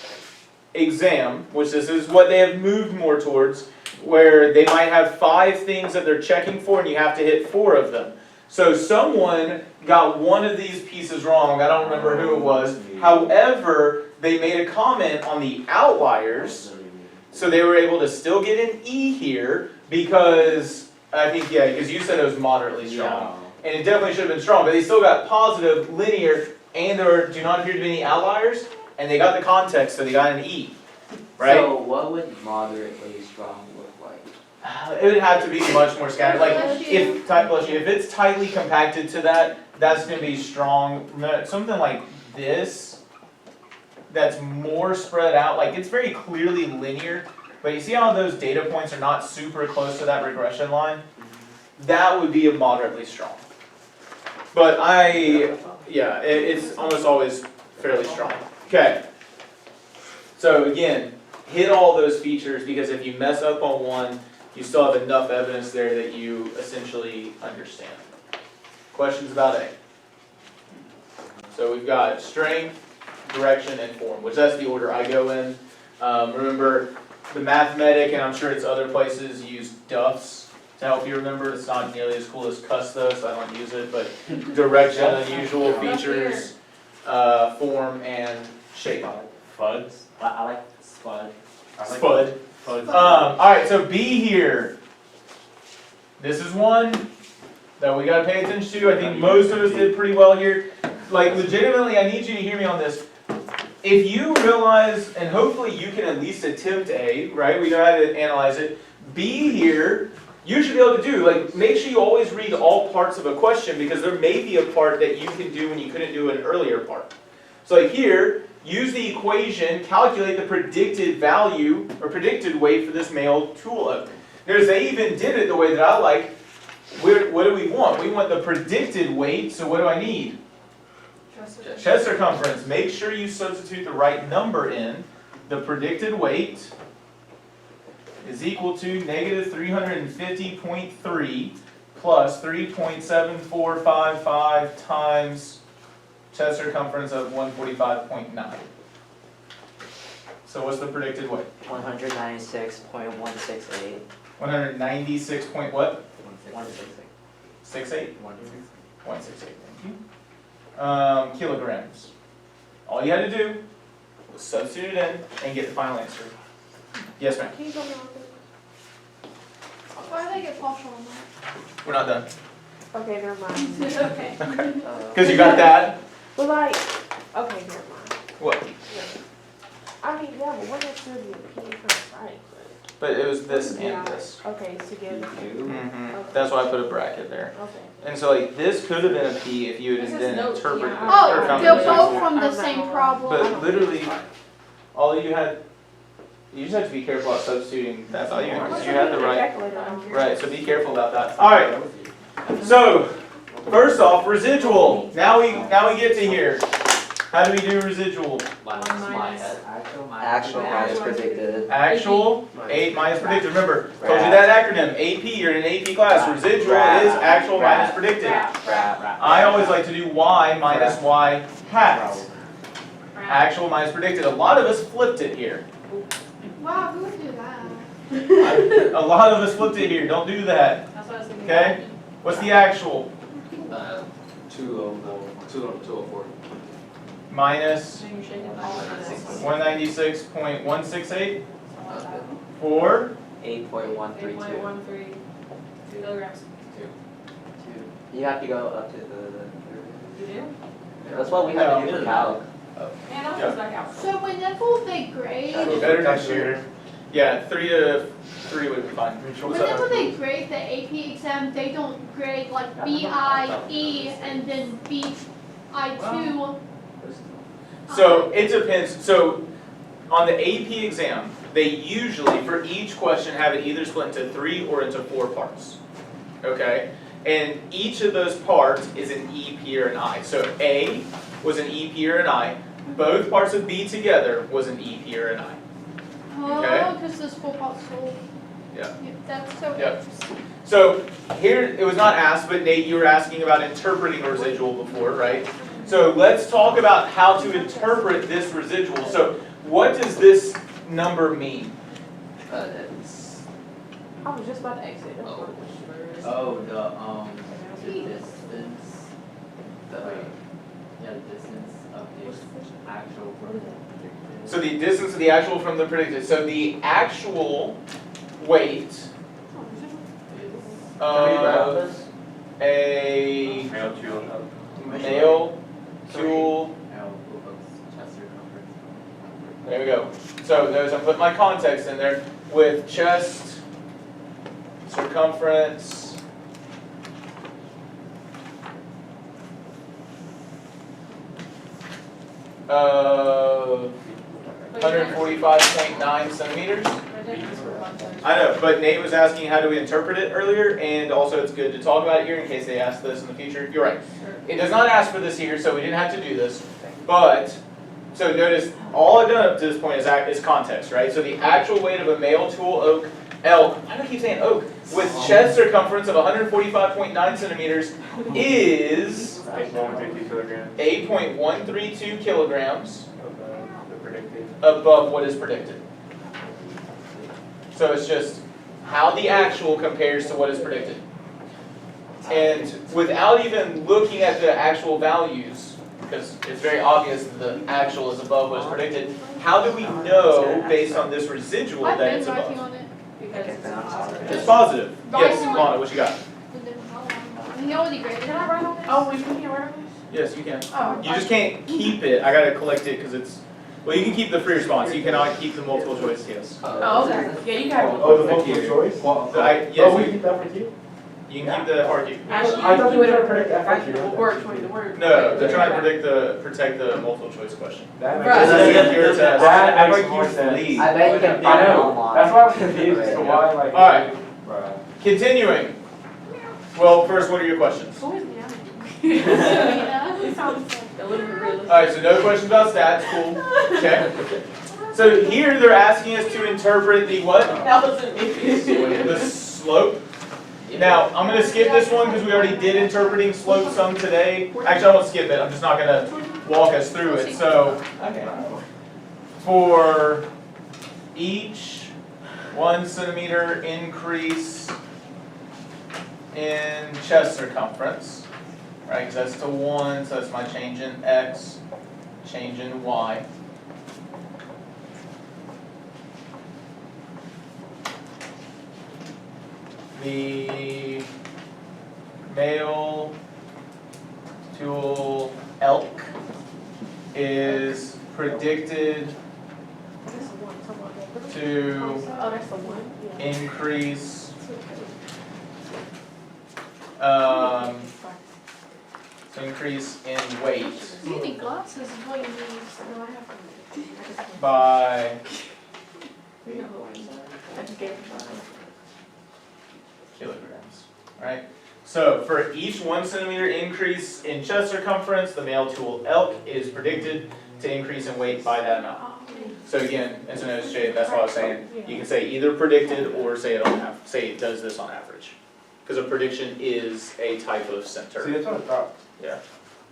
exam, which this is what they have moved more towards, where they might have 5 things that they're checking for and you have to hit 4 of them. So someone got one of these pieces wrong, I don't remember who it was. However, they made a comment on the outliers, so they were able to still get an E here because, I think, yeah, because you said it was moderately strong. And it definitely should have been strong, but they still got positive, linear, and there do not appear to be any outliers, and they got the context, so they got an E, right? So what would moderately strong look like? It would have to be much more scattered, like, Bless you. if it's tightly compacted to that, that's gonna be strong. Something like this, that's more spread out, like, it's very clearly linear, but you see how those data points are not super close to that regression line? That would be a moderately strong. But Yeah, it's almost always fairly strong. Okay. So again, hit all those features because if you mess up on one, you still have enough evidence there that you essentially understand. Questions about A? So we've got strength, direction, and form, which that's the order I go in. Remember, the mathematic, and I'm sure it's other places, use Duff's to help you remember. It's not nearly as cool as cuss though, so I don't use it, but direction, unusual features, form, and shape. Fuds. I like spud. Spud. Fuds. Alright, so B here. This is one that we gotta pay attention to. I think most of us did pretty well here. Like, legitimately, I need you to hear me on this. If you realize, and hopefully you can at least attempt A, right? We know how to analyze it. B here, you should be able to do. Like, make sure you always read all parts of a question because there may be a part that you can do when you couldn't do an earlier part. So like here, use the equation, calculate the predicted value or predicted weight for this male tool opening. Notice they even did it the way that I like. What do we want? We want the predicted weight, so what do I need? Chest circumference. Make sure you substitute the right number in. The predicted weight is equal to negative 350.3 plus 3.7455 times chest circumference of 145.9. So what's the predicted weight? 196.168. 196 point what? 168. 68? 168, thank you. Kilograms. All you had to do was substitute it in and get the final answer. Yes, ma'am? Can you go around it? Why did I get partial on that? We're not done. Okay, never mind. Okay. Okay. Because you got that? But like, okay, never mind. What? I mean, yeah, but what is really a P for right? But it was this Yeah. and this. Okay, together. That's why I put a bracket there. Okay. And so like this could have been a P if you had This is then notes, interpreted. yeah. Oh, or found they're it both useful. from the same problem. But literally, all you just have to be careful about substituting. That's all you had, because you had the right. Right, so be careful about that. All right. So first off, residual. Now we get to here. How do we do residual? Actual minus predicted. Actual, 8 minus predicted. Remember, told you that acronym. AP, you're in an AP class. Residual is actual minus predicted. I always like to do Y minus Y hat. Actual minus predicted. A lot of us flipped it here. Wow, who would do that? A lot of us flipped it here. Don't do that. That's what I was thinking. Okay? What's the actual? 204. Minus So you're shaking all of this. 196.168 for 8.132. 8.13 kilograms. You have to go up to the. You do? That's what we have to do for calc. Man, I'll just back out. So whenever they grade, better next year. Yeah, 3 to 3 would be fine. What's whenever up? they grade the AP exam, they don't grade like BIE and then BI2. So it depends. So on the AP exam, they usually, for each question, have it either split into 3 or into 4 parts. Okay? And each of those parts is an EP or an I. So A was an EP or an I. Both parts of B together was an EP or an I. Okay. Oh, because this full pot's full. Yeah. That's so Yep. interesting. So here, it was not asked, but Nate, you were asking about interpreting a residual before, right? So let's talk about how to interpret this residual. So what does this number mean? It's, I was just about to exit. That's Oh. fine. The distance, the distance of the actual from the predicted. So the distance of the actual from the predicted. So the actual weight of a Male tool. male tool. Chest circumference. There we go. So notice I'm putting my context in there with chest circumference of 145.9 centimeters. Right Just for context. I know, but Nate was asking how do we interpret it earlier, and also it's good to talk about it here in case they ask this in the future. You're right. It does not ask for this here, so we didn't have to do this. But, so notice, all I've done up to this point is context, right? So the actual weight of a male tool elk, why do I keep saying oak? With chest circumference of 145.9 centimeters is 8.132 kilograms 8.132 kilograms of the predicted. above what is predicted. So it's just how the actual compares to what is predicted. And without even looking at the actual values, because it's very obvious that the actual is above what is predicted, how do we know based on this residual I've that been it's writing above? on it. Because it's not. It's positive. Yes, Writing on Lana, what you got? But then how long? He already graded. Can I write on this? Oh, we can't write on Yes, you can. Oh. You just can't keep it. I gotta collect it because it's, well, you can keep the free response. You cannot keep the multiple choice, yes. Oh, okay. Yeah, you got it. Oh, the multiple choice? Oh, Oh, yes, we you keep that for you? can keep the FRQ. Actually, I thought you you were would trying to predict FRQ. the word, 20, the word. No, they're trying to protect the multiple choice question. That Right. makes This sense. is your test. That makes FRQ more sense. lead. I bet you can I find it know, online. that's why I was confused as to why, like. Alright. Bruh. Continuing. Well, first, what are your questions? Who is Nana? Yeah. It sounds a little bit realistic. Alright, so no questions about stats, cool. Okay. So here they're asking us to interpret the what? That wasn't me. The slope. Now, I'm gonna skip this one because we already did interpreting slope some today. Actually, I won't skip it, I'm just not gonna walk us through it. So, for each 1 centimeter increase in chest circumference, right, because that's to 1, so that's my change in X, change in Y. The male tool elk is predicted to Oh, that's the one? Yeah. increase in weight You need glasses is what you need. No, I have to. by I just gave it to her. kilograms, right? So for each 1 centimeter increase in chest circumference, the male tool elk is predicted to increase in weight by that amount. So again, as I noticed, Jay, that's what I was saying. You can say either predicted or say it does this on average. Because a prediction is a type of See, center. that's what I thought. Yeah.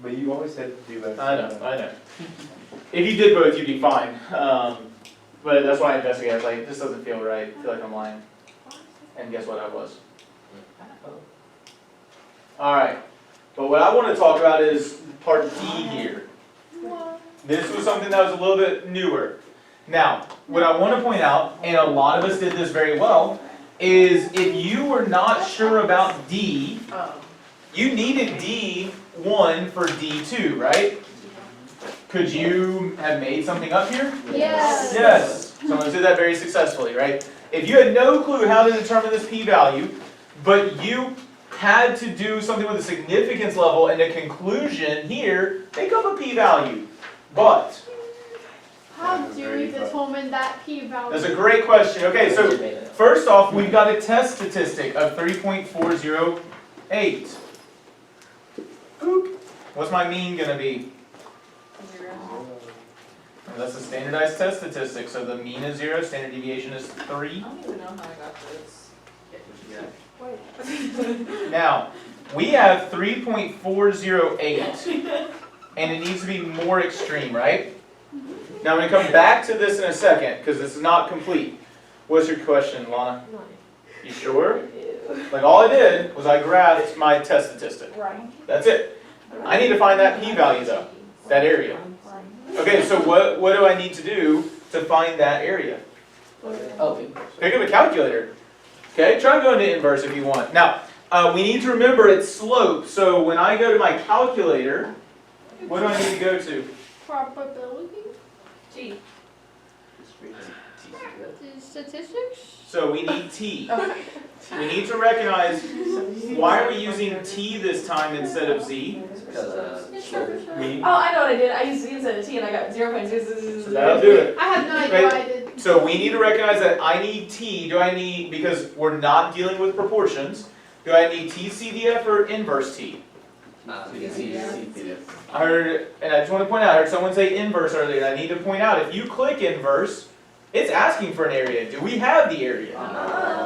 But you always said to do that. I know. If you did both, you'd be fine. But that's why I investigated. I was like, this doesn't feel right. I feel like I'm lying. And guess what I was? Alright. But what I want to talk about is part D here. This was something that was a little bit newer. Now, what I want to point out, and a lot of us did this very well, is if you were not sure about D, you needed D1 for D2, right? Could you have made something up here? Yes. Yes. Someone did that very successfully, right? If you had no clue how to determine this p-value, but you had to do something with a significance level and a conclusion here, make up a p-value. But How do we determine that p-value? that's a great question. Okay, so first off, we've got a test statistic of 3.408. Boop. What's my mean gonna be? That's a standardized test statistic, so the mean is 0, standard deviation is 3. I don't even know how I got this. Now, we have 3.408, and it needs to be more extreme, right? Now, I'm going to come back to this in a second, because this is not complete. What's your question, Lana? You sure? Like, all I did was I graphed my test statistic. Right. That's it. I need to find that p-value, though, that area. Okay, so what do I need to do to find that area? Pick up a calculator. Okay, try to go into inverse if you want. Now, we need to remember its slope, so when I go to my calculator, what do I need to go to? Probability? T. The statistics? So we need t. We need to recognize, why are we using t this time instead of z? Me? Oh, I know what I did. I used Z instead of T and I got 0.000. So that'll do it. I have no idea what I did. So we need to recognize that I need T, because we're not dealing with proportions, do I need TCDF or inverse T? I heard, and I just want to point out, I heard someone say inverse earlier, and I need to point out, if you click inverse, it's asking for an area. Do we have the area?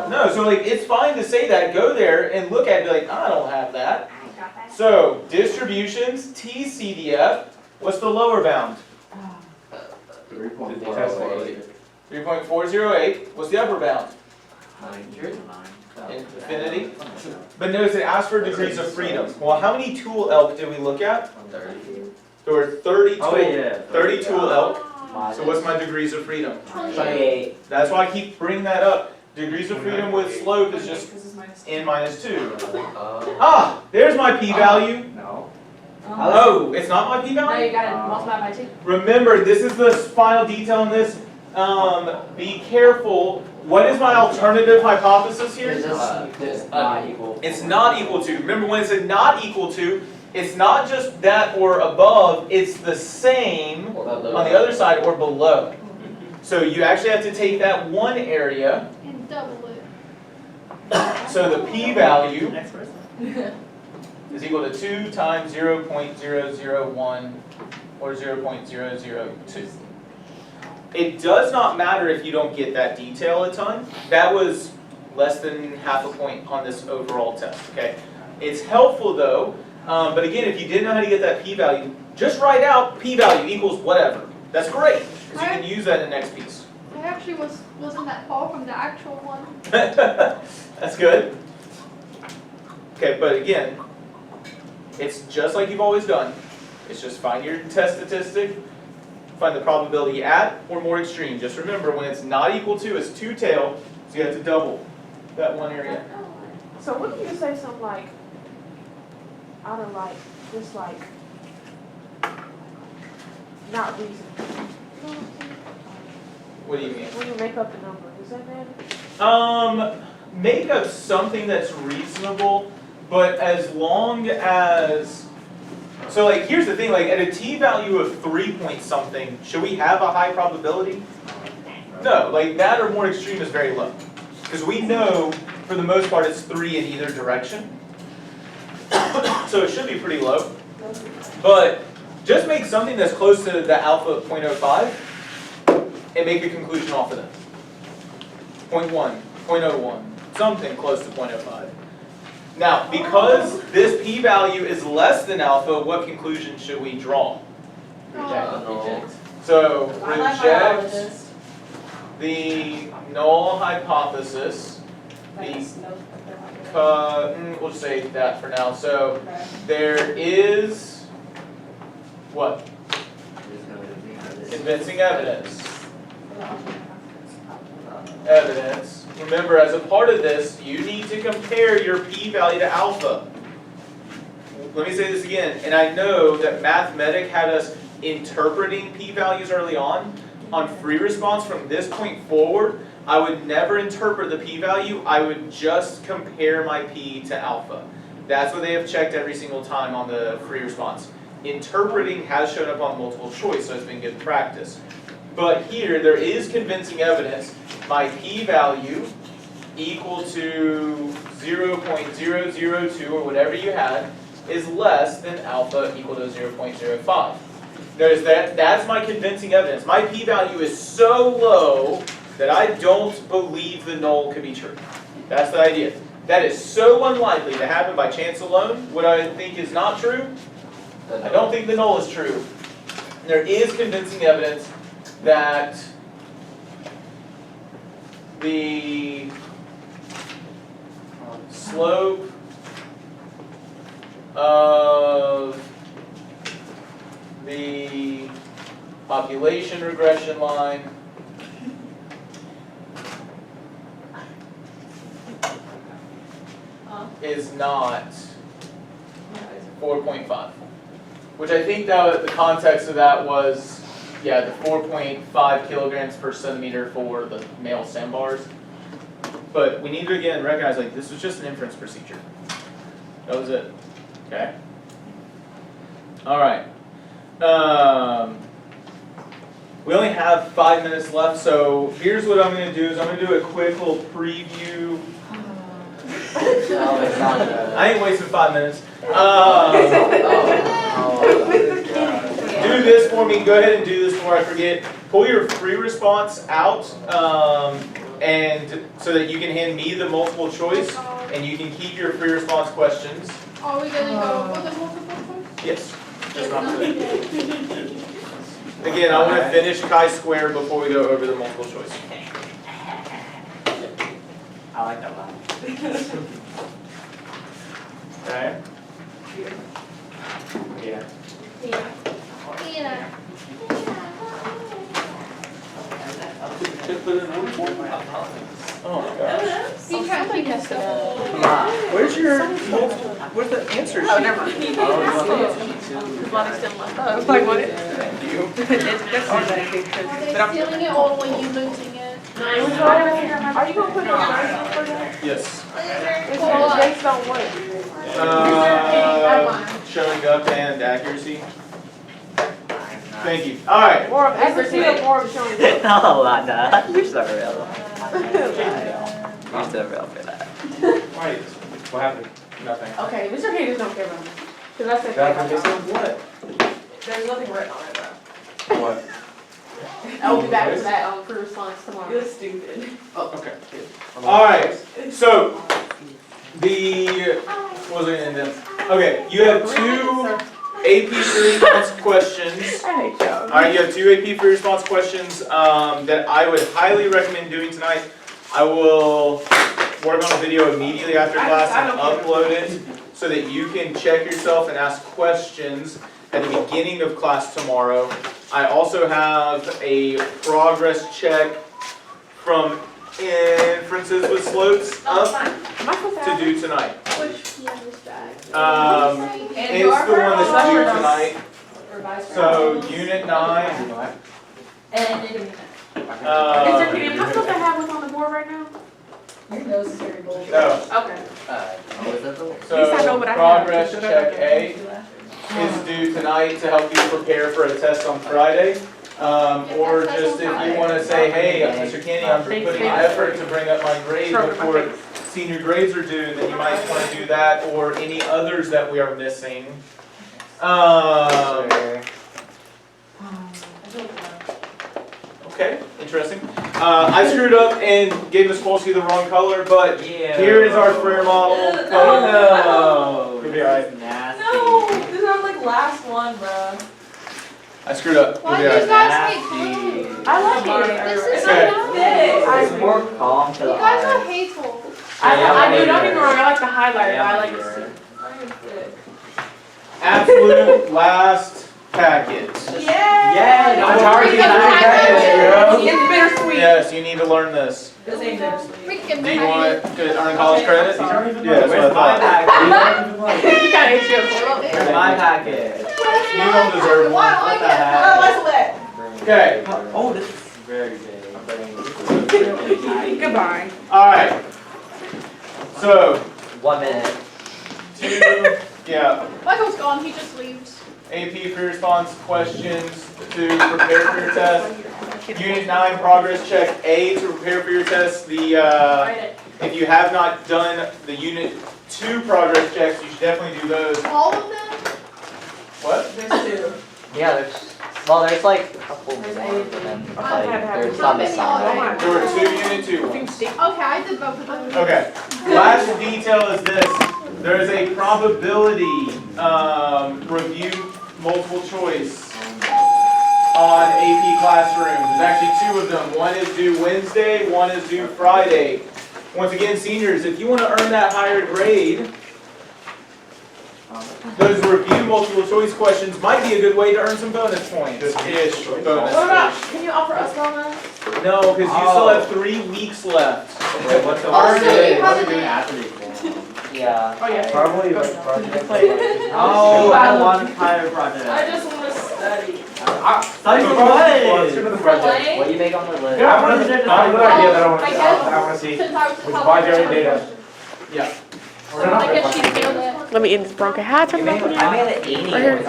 No, so like, it's fine to say that, go there and look at it, be like, I don't have that. I got that. So, distributions, TCDF, what's the lower bound? 3.408. 3.408, what's the upper bound? 100. Infinity. But notice it asks for degrees of freedom. Well, how many tool elk did we look at? 30. There were 30 tool, Oh, yeah. 30 tool elk. Oh, So what's my degrees of freedom? 28. That's why I keep bringing that up. Degrees of freedom with slope is just Because it's minus n minus 2. Oh. Ah, there's my p-value. No. Oh, it's not my No, p-value? you gotta multiply by 2. Remember, this is the final detail in this. Be careful. What is my alternative hypothesis here? Is this not equal? It's not equal to. Remember, when it's a not equal to, it's not just that or above, it's the same on the other side or below. So you actually have to take that one area, and double it. so the p-value Next person. is equal to 2 times 0.001 or 0.002. It does not matter if you don't get that detail a ton. That was less than half a point on this overall test, okay? It's helpful though, but again, if you didn't know how to get that p-value, just write out p-value equals whatever. That's great, because you can use that in the next piece. I actually wasn't that far from the actual one. That's good. Okay, but again, it's just like you've always done. It's just find your test statistic, find the probability at or more extreme. Just remember, when it's not equal to, it's two-tailed, so you have to double that one area. So wouldn't you say something like, out of like, just like, not reasonable? What do you mean? When you make up the number, does that matter? Make up something that's reasonable, but as long as, so like, here's the thing, like at a t-value of 3 point something, should we have a high probability? No, like that or more extreme is very low. Because we know, for the most part, it's 3 in either direction. So it should be pretty low. But just make something that's close to the alpha of 0.05 and make a conclusion off of that. 0.1, 0.01, something close to 0.05. Now, because this p-value is less than alpha, what conclusion should we draw? Oh. So, I like reject biologists. the null hypothesis. Thanks. No, We'll just say that for now. So, okay. there is, what? Convincing evidence. Evidence. Remember, as a part of this, you need to compare your p-value to alpha. Let me say this again, and I know that Mathematic had us interpreting p-values early on. On free response from this point forward, I would never interpret the p-value, I would just compare my p to alpha. That's what they have checked every single time on the free response. Interpreting has shown up on multiple choice, so it's been good practice. But here, there is convincing evidence. My p-value equal to 0.002 or whatever you had is less than alpha equal to 0.05. Notice that's my convincing evidence. My p-value is so low that I don't believe the null could be true. That's the idea. That is so unlikely to happen by chance alone. What I think is not true, I don't think the null is true. There is convincing evidence that the slope of the population regression line is not 4.5. Which I think that the context of that was, yeah, the 4.5 kilograms per centimeter for the male sandbars. But we need to again recognize, like, this was just an inference procedure. That was it. Okay? Alright. We only have 5 minutes left, so here's what I'm gonna do is I'm gonna do a quick little preview. No, it's not good. I ain't wasting 5 minutes. Oh, Do this for me, go ahead and do this before I forget. Pull your free response out, and so that you can hand me the multiple choice, and you can keep your free response questions. Are we gonna go for the multiple choice? Yes, just not today. Again, I want to finish chi-square before we go over the multiple choice. I like that one. Okay? Yeah. Yeah. Oh my gosh. He tried to mess it up. Where's where's the answer sheet? Oh, never mind. His body still left. I was like, what? Thank you. That's all that I did. Are they But I'm. stealing it or were you losing it? Are you gonna put it on Thursday for that? Yes. It's based on what? Showing up and accuracy. Thank you. All right. More of accuracy or more of showing up? No, nah. You're so real. You're so real for that. Right. What happened? Nothing. Okay, Mr. K just don't care about me. Cause I said. That was What? There's nothing written on it though. what? I'll be back to that free response tomorrow. You're stupid. Okay. All right. So what was I gonna do? Okay, you have two AP free response questions. I hate y'all. All right, you have two AP free response questions that I would highly recommend doing tonight. I will work on a video immediately after class and upload it so that you can check yourself and ask questions at the beginning of class tomorrow. I also have a progress check from inferences with slopes up Am I supposed to to have do tonight. Which one is that? It's the one that's due tonight. So unit 9. And Mr. K, am I supposed to have what's on the board right now? your nose is very bold. No. Okay. What was that the? At least I know So what I have. progress check A is due tonight to help you prepare for a test on Friday. Or just if you want to say, hey, Mr. Kenny, I'm putting in effort to bring up my grade before senior grades are due, then you might want to do that, or any others that we are missing. Okay, interesting. I screwed up and gave Ms. Polsky the wrong color, but here is our prayer model. No. You'll be alright. Nasty. No, this is our like last one, bro. I screwed up. You'll Why be do you alright. guys hate colors? I like it. This is Okay. not Fit. It's more calm to You the guys are eyes. hateful. I do, don't get me wrong, I like the highlighter, but I like to see. Absolute last packet. Yeah. no, I'm already It's bittersweet. Yes, you need to learn this. This ain't good. Freaking Do you want bad. to earn college credit? Yeah, that's what I thought. You kinda hate you. Where's my package? You don't deserve one. What the heck? Let's let. Okay, Oh, this is very big. Goodbye. alright. So, 1 minute. 2, yeah, Michael's gone, he just leaves. AP free response questions to prepare for your test. Unit 9 progress check A to prepare for your test. If you have not done the Unit 2 progress checks, you should definitely do those. All of them? What? There's two. Yeah, there's like a couple more, There's but eight. then I had to have there's it. some How many assigned. There were 2 Unit 2 ones. Okay, I did both of them. Okay, last detail is this. There is a probability review multiple choice on AP Classroom. There's actually 2 of them. One is due Wednesday, one is due Friday. Once again, seniors, if you want to earn that higher grade, those review multiple choice questions might be a good way to earn some bonus points. Ish, What about, bonus. can you offer us bonus? No, because you still have 3 weeks left. What's the Also, word? you What's have it doing an after the exam? Yeah. Oh, yeah. Probably like project. Oh, I want higher project. I just want to study. Study for Let's do what? the For project. Lane? What do you make on the list? Yeah, I want to, another idea that I want to see. Since I was With telling Bivariate her Data. questions. Yeah. So I guess she failed it. Let me end this broken. How I turn I it off made again? an 80. Right here.